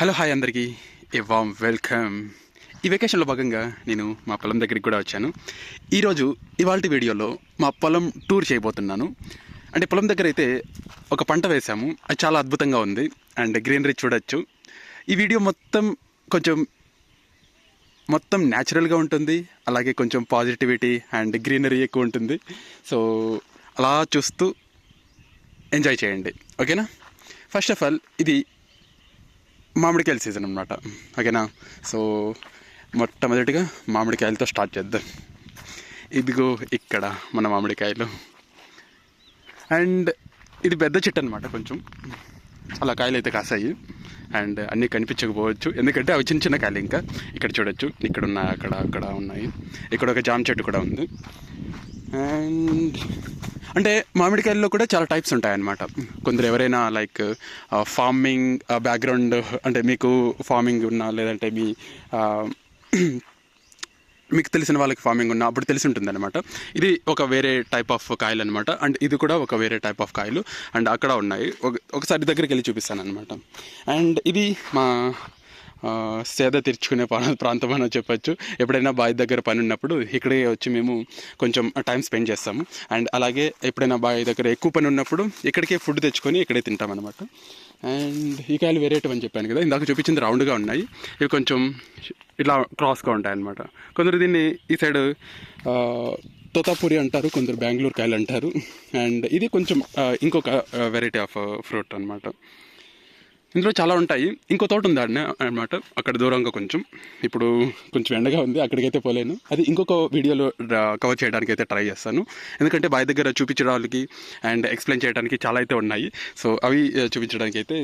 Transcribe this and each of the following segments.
Hello hi అందరికీ ఏ warm welcome. ఈ వెకేషన్లో భాగంగా నేను మా పొలం దగ్గరికి కూడా వచ్చాను. ఇవాల్టి వీడియోలో మా పొలం టూర్ చేయబోతున్నాను. అంటే పొలం దగ్గర అయితే ఒక పంట వేసాము, అది చాలా అద్భుతంగా ఉంది అండ్ గ్రీనరీ చూడొచ్చు. ఈ వీడియో మొత్తం న్యాచురల్గా ఉంటుంది, అలాగే కొంచెం పాజిటివిటీ అండ్ గ్రీనరీ ఎక్కువ ఉంటుంది. సో అలా చూస్తూ ఎంజాయ్ చేయండి, ఓకేనా? ఫస్ట్ ఆఫ్ ఆల్ ఇది మామిడికాయల సీజన్ అనమాట, ఓకేనా? సో మొట్టమొదటిగా మామిడికాయలతో స్టార్ట్ చేద్దాం. ఇదిగో ఇక్కడ మన మామిడికాయలు. అండ్ ఇది పెద్ద చెట్టు అనమాట, కొంచెం అలా కాయలు అయితే కాసాయి. అండ్ అన్నీ కనిపించకపోవచ్చు ఎందుకంటే అవి చిన్న చిన్న కాయలు. ఇంకా ఇక్కడ చూడొచ్చు, ఇక్కడ ఉన్నాయి, అక్కడ ఉన్నాయి. ఇక్కడ ఒక జామ చెట్టు కూడా ఉంది. అండ్ అంటే మామిడికాయల్లో కూడా చాలా టైప్స్ ఉంటాయన్నమాట. కొందరు ఎవరైనా లైక్ ఫార్మింగ్ బ్యాక్గ్రౌండ్, అంటే మీకు ఫార్మింగ్ ఉన్నా, లేదంటే మీకు తెలిసిన వాళ్ళకి ఫార్మింగ్ ఉన్నా అప్పుడు తెలిసి ఉంటుంది అనమాట. ఇది ఒక వేరే టైప్ ఆఫ్ కాయలు అనమాట. అండ్ ఇది కూడా ఒక వేరే టైప్ ఆఫ్ కాయలు. అండ్ అక్కడ ఉన్నాయి, ఒకసారి దగ్గరికి వెళ్ళి చూపిస్తాను అనమాట. అండ్ ఇది మా సేద తీర్చుకునే ప్రాంతం అని చెప్పచ్చు. ఎప్పుడైనా బావి దగ్గర పని ఉన్నప్పుడు ఇక్కడే వచ్చి మేము కొంచెం టైం స్పెండ్ చేస్తాము. అండ్ అలాగే ఎప్పుడైనా బావి దగ్గర ఎక్కువ పని ఉన్నప్పుడు ఇక్కడికే ఫుడ్ తెచ్చుకొని ఇక్కడే తింటాం అనమాట. అండ్ ఈ కాయలు వేరేటివి అని చెప్పాను కదా, ఇందాక చూపించింది రౌండ్గా ఉన్నాయి, ఇవి కొంచెం ఇట్లా క్రాస్గా ఉంటాయి అన్నమాట. కొందరు దీన్ని ఈ సైడ్ తోతాపూరి అంటారు, కొందరు బెంగళూరు కాయలు అంటారు. అండ్ ఇది కొంచెం ఇంకొక వెరైటీ ఆఫ్ ఫ్రూట్ అనమాట. ఇందులో చాలా ఉంటాయి. ఇంకో తోట ఉంది అనమాట అక్కడ దూరంగా. ఇప్పుడు కొంచెం ఎండగా ఉంది, అక్కడికైతే పోలేను. అది ఇంకొక వీడియోలో కవర్ చేయడానికి అయితే ట్రై చేస్తాను, ఎందుకంటే బావి దగ్గర చూపించడానికి అండ్ ఎక్స్ప్లెయిన్ చేయడానికి చాలా అయితే ఉన్నాయి. సో అవి చూపించడానికి అయితే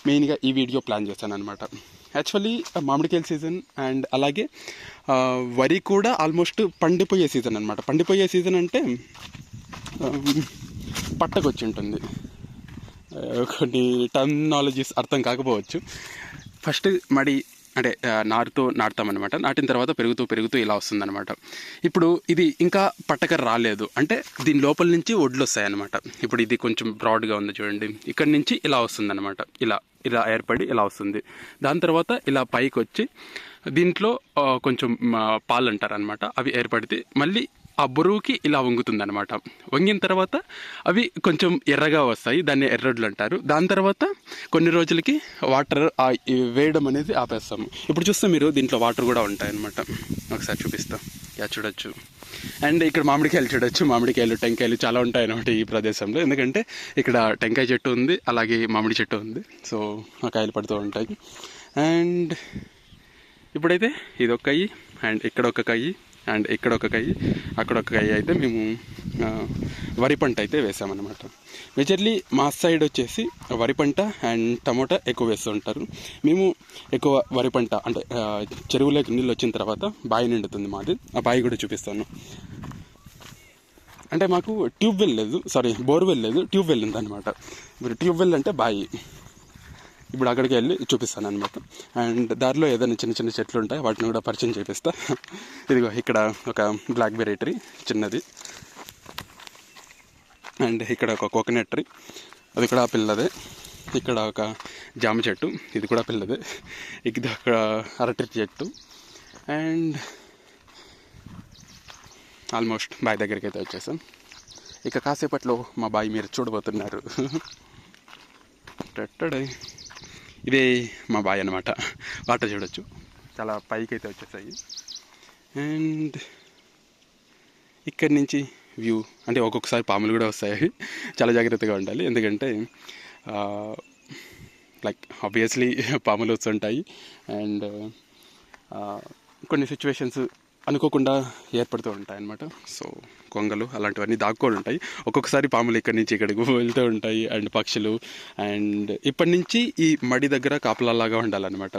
మెయిన్గా ఈ వీడియో ప్లాన్ చేశాను అనమాట. యాక్చువల్లీ మామిడికాయల సీజన్ అండ్ అలాగే వరి కూడా ఆల్మోస్ట్ పండిపోయే సీజన్ అనమాట. పండిపోయే సీజన్ అంటే పట్టకొచ్చి ఉంటుంది, కొన్ని టర్మినాలజీస్ అర్థం కాకపోవచ్చు. ఫస్ట్ మడి అంటే నారుతో నాటుతామన్నమాట. నాటిన తర్వాత పెరుగుతూ ఇలా వస్తుందన్నమాట. ఇప్పుడు ఇది ఇంకా పట్టక రాలేదు అంటే దీని లోపల నుంచి వడ్లు వస్తాయన్నమాట. ఇప్పుడు ఇది కొంచెం బ్రాడ్గా ఉంది చూడండి, ఇక్కడ నుంచి ఇలా వస్తుందన్నమాట. ఇలా ఏర్పడి ఇలా వస్తుంది. దాని తర్వాత ఇలా పైకి వచ్చి దీంట్లో కొంచెం పాలు అంటారనమాట, అవి ఏర్పడితే మళ్ళీ ఆ బరువుకి ఇలా వంగుతుంది అనమాట. వంగిన తర్వాత అవి కొంచెం ఎర్రగా వస్తాయి, దాన్ని ఎర్రడ్లు అంటారు. దాని తర్వాత కొన్ని రోజులకి వాటర్ వేయడం అనేది ఆపేస్తాము. ఇప్పుడు చూస్తే మీరు దీంట్లో వాటర్ కూడా ఉంటాయన్నమాట. ఒకసారి చూపిస్తాం, చూడొచ్చు. అండ్ ఇక్కడ మామిడికాయలు చూడొచ్చు, మామిడికాయలు టెంకాయలు చాలా ఉంటాయన్నమాట ఈ ప్రదేశంలో. ఎందుకంటే ఇక్కడ టెంకాయ చెట్టు ఉంది, అలాగే మామిడి చెట్టు ఉంది. సో ఆ కాయలు పడుతూ ఉంటాయి. అండ్ ఇప్పుడైతే ఇది ఒక కాయి, అండ్ ఇక్కడ ఒక కాయి, అండ్ ఇక్కడ ఒక కాయి, అక్కడ ఒక కాయి అయితే మేము వరి పంట అయితే వేసామన్నమాట. మేజర్లీ మా సైడ్ వచ్చేసి వరి పంట అండ్ టమోటా ఎక్కువ వేస్తూ ఉంటారు. మేము ఎక్కువ వరి పంట అంటే చెరువులోకి నీళ్ళు వచ్చిన తర్వాత బావి నిండుతుంది మాది. ఆ బావి కూడా చూపిస్తాను. అంటే మాకు బోర్వెల్ లేదు, ట్యూబ్వెల్ ఉందన్నమాట. ఇప్పుడు ట్యూబ్వెల్ అంటే బావి. ఇప్పుడు అక్కడికి వెళ్ళి చూపిస్తాను అనమాట. అండ్ దారిలో ఏదైనా చిన్న చిన్న చెట్లు ఉంటాయి, వాటిని కూడా పరిచయం చేపిస్తా. ఇదిగో ఇక్కడ ఒక బ్లాక్బెర్రీ ట్రీ చిన్నది, అండ్ ఇక్కడ ఒక కోకోనట్ ట్రీ, అది కూడా పిల్లదే. ఇక్కడ ఒక జామ చెట్టు, ఇది కూడా పిల్లదే. ఇది అక్కడ అరటి చెట్టు. అండ్ ఆల్మోస్ట్ బావి దగ్గరికి అయితే వచ్చేసాం. ఇక కాసేపట్లో మా బావి మీరు చూడబోతున్నారు. ఇదే మా బావి అనమాట. వాటర్ చూడొచ్చు, చాలా పైకి అయితే వచ్చేసాయి. అండ్ ఇక్కడి నుంచి వ్యూ అంటే ఒక్కొక్కసారి పాములు కూడా వస్తాయి, చాలా జాగ్రత్తగా ఉండాలి. ఎందుకంటే లైక్ ఆబ్వియస్లీ పాములు వస్తుంటాయి. అండ్ కొన్ని సిచ్యువేషన్స్ అనుకోకుండా ఏర్పడుతూ ఉంటాయి అన్నమాట. సో కొంగలు అలాంటివన్నీ దాక్కొని ఉంటాయి. ఒక్కొక్కసారి పాములు ఇక్కడి నుంచి ఇక్కడికి వెళ్తూ ఉంటాయి, అండ్ పక్షులు. అండ్ ఇప్పటి నుంచి ఈ మడి దగ్గర కాపలాలాగా ఉండాలన్నమాట.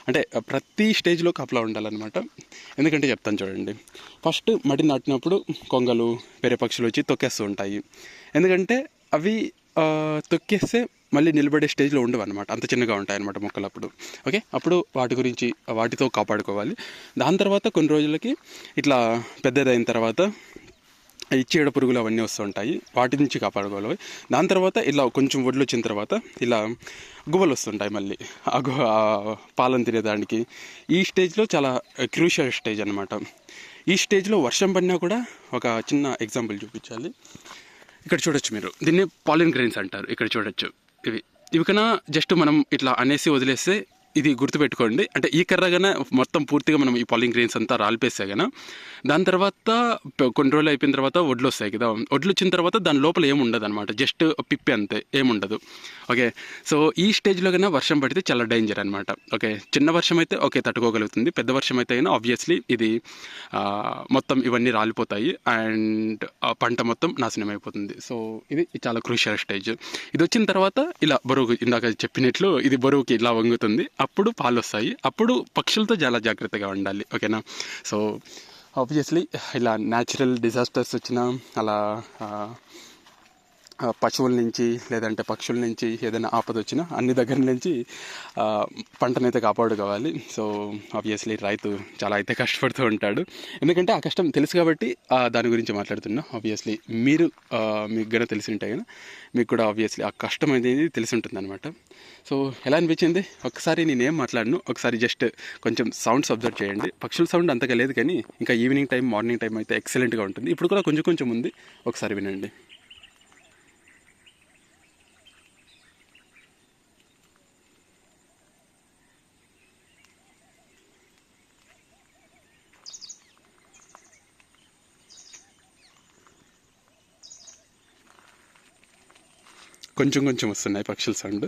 అంటే ప్రతి స్టేజ్లో కాపలా ఉండాలన్నమాట. ఎందుకంటే చెప్తాను చూడండి. ఫస్ట్ మడి నాటినప్పుడు కొంగలు వేరే పక్షులు వచ్చి తొక్కేస్తూ ఉంటాయి. ఎందుకంటే అవి తొక్కేస్తే మళ్ళీ నిలబడే స్టేజ్లో ఉండవు అనమాట, అంత చిన్నగా ఉంటాయి అన్నమాట మొక్కలు. ఓకే, అప్పుడు వాటితో కాపాడుకోవాలి. దాని తర్వాత కొన్ని రోజులకి ఇట్లా పెద్దదైన తర్వాత ఈ చీడ పురుగులు అవన్నీ వస్తూ ఉంటాయి, వాటి నుంచి కాపాడుకోవాలి. దాని తర్వాత ఇలా కొంచెం వడ్లు వచ్చిన తర్వాత ఇలా గువ్వలు వస్తుంటాయి మళ్ళీ ఆ పాలను తినేదానికి. ఈ స్టేజ్లో చాలా క్రూషియల్ స్టేజ్ అనమాట. ఈ స్టేజ్లో వర్షం పడినా కూడా ఒక చిన్న ఎగ్జాంపుల్ చూపించాలి. ఇక్కడ చూడొచ్చు మీరు, దీన్ని పాలిన్ గ్రెయిన్స్ అంటారు. ఇక్కడ చూడొచ్చు, ఇవి కన్నా జస్ట్ మనం ఇట్లా అనేసి వదిలేస్తే ఇది గుర్తుపెట్టుకోండి. అంటే ఈ కర్రగానే మొత్తం పూర్తిగా మనం ఈ పాలింగ్ గ్రెయిన్స్ అంతా రాలిపేస్తే కదా, దాని తర్వాత కొన్ని రోజులు అయిపోయిన తర్వాత వడ్లు వస్తాయి కదా, వడ్లు వచ్చిన తర్వాత దాని లోపల ఏముండదు అనమాట, జస్ట్ పిప్పి అంతే, ఏముండదు. ఓకే, సో ఈ స్టేజ్లో కన్నా వర్షం పడితే చాలా డేంజర్ అనమాట. ఓకే, చిన్న వర్షం అయితే ఓకే తట్టుకోగలుగుతుంది, పెద్ద వర్షం అయితే అయినా ఆబ్వియస్లీ ఇది మొత్తం ఇవన్నీ రాలిపోతాయి అండ్ పంట మొత్తం నాశనం అయిపోతుంది. సో ఇది చాలా క్రూషియల్ స్టేజ్. ఇది వచ్చిన తర్వాత ఇలా బరువు, ఇందాక చెప్పినట్లు ఇది బరువుకి ఇలా వంగుతుంది, అప్పుడు పాలు వస్తాయి. అప్పుడు పక్షులతో చాలా జాగ్రత్తగా ఉండాలి. ఓకేనా, సో ఆబ్వియస్లీ ఇలా న్యాచురల్ డిజాస్టర్స్ వచ్చినా, అలా పశువుల నుంచి లేదంటే పక్షుల నుంచి ఏదైనా ఆపద వచ్చినా అన్ని దగ్గర నుంచి పంటనైతే కాపాడుకోవాలి. సో ఆబ్వియస్లీ రైతు చాలా అయితే కష్టపడుతూ ఉంటాడు, ఎందుకంటే ఆ కష్టం తెలుసు కాబట్టి దాని గురించి మాట్లాడుతున్నా. ఆబ్వియస్లీ మీరు మీకు కూడా తెలిసి ఉంటాయి కదా, మీకు కూడా ఆబ్వియస్లీ ఆ కష్టం అనేది తెలిసి ఉంటుంది అనమాట. సో ఎలా అనిపించింది? ఒకసారి నేనేం మాట్లాడను, ఒకసారి జస్ట్ కొంచెం సౌండ్స్ అబ్జర్వ్ చేయండి. పక్షుల సౌండ్ అంతగా లేదు కానీ ఇంకా ఈవినింగ్ టైం, మార్నింగ్ టైం అయితే ఎక్సలెంట్గా ఉంటుంది. ఇప్పుడు కూడా కొంచెం కొంచెం ఉంది, ఒకసారి వినండి. కొంచెం కొంచెం వస్తున్నాయి పక్షుల సౌండ్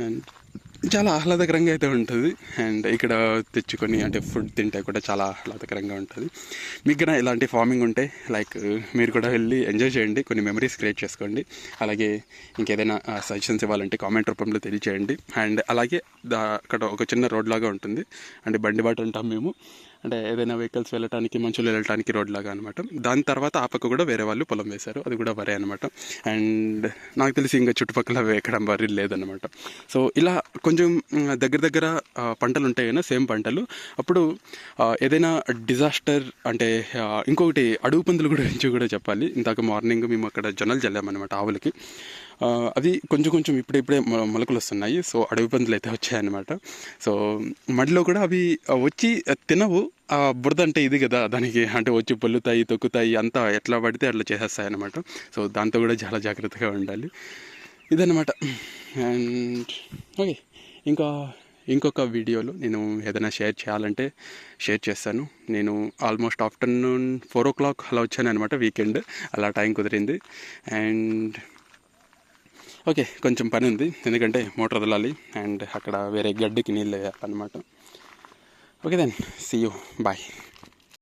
అండ్ చాలా ఆహ్లాదకరంగా అయితే ఉంటుంది. అండ్ ఇక్కడ తెచ్చుకొని అంటే ఫుడ్ తింటే కూడా చాలా ఆహ్లాదకరంగా ఉంటుంది. మీకు కూడా ఇలాంటి ఫార్మింగ్ ఉంటే లైక్ మీరు కూడా వెళ్ళి ఎంజాయ్ చేయండి, కొన్ని మెమరీస్ క్రియేట్ చేసుకోండి. అలాగే ఇంకేదైనా సజెషన్స్ ఇవ్వాలంటే కామెంట్ రూపంలో తెలియచేయండి. అండ్ అలాగే అక్కడ ఒక చిన్న రోడ్ లాగా ఉంటుంది, అంటే బండి బాట అంటాం మేము, అంటే ఏదైనా వెహికల్స్ వెళ్ళటానికి, మనుషులు వెళ్ళటానికి రోడ్ లాగా అనమాట. దాని తర్వాత ఆ పక్క కూడా వేరే వాళ్ళు పొలం వేశారు, అది కూడా వరే అనమాట. అండ్ నాకు తెలిసి ఇంకా చుట్టుపక్కల ఎక్కడ వరి లేదనమాట. సో ఇలా కొంచెం దగ్గర దగ్గర పంటలు ఉంటాయి కదా, సేమ్ పంటలు. అప్పుడు ఏదైనా డిజాస్టర్ అంటే ఇంకొకటి అడుగు పందుల గురించి కూడా చెప్పాలి. ఇందాక మార్నింగ్ మేము అక్కడ జొన్నలు చల్లామన్నమాట ఆవులకి. అవి కొంచెం కొంచెం ఇప్పుడే మొలకలు వస్తున్నాయి. సో అడవి పందులు అయితే వచ్చాయన్నమాట. సో మడిలో కూడా అవి వచ్చి తినవు, బురద అంటే ఇది కదా దానికి, అంటే వచ్చి పొల్లుతాయి, తొక్కుతాయి, అంతా ఎట్లా పడితే అట్లా చేసేస్తాయి అన్నమాట. సో దాంతో కూడా చాలా జాగ్రత్తగా ఉండాలి, ఇదన్నమాట. అండ్ ఓకే, ఇంకొక వీడియోలో నేను ఏదైనా షేర్ చేయాలంటే షేర్ చేస్తాను. నేను ఆల్మోస్ట్ ఆఫ్టర్నూన్ 4 o'clock అలా వచ్చాను అనమాట, వీకెండ్ అలా టైం కుదిరింది. అండ్ ఓకే, కొంచెం పని ఉంది, ఎందుకంటే మోటార్ వదలాలి అండ్ అక్కడ వేరే గడ్డికి నీళ్ళు వేయాలన్నమాట. Okay then, see you, bye.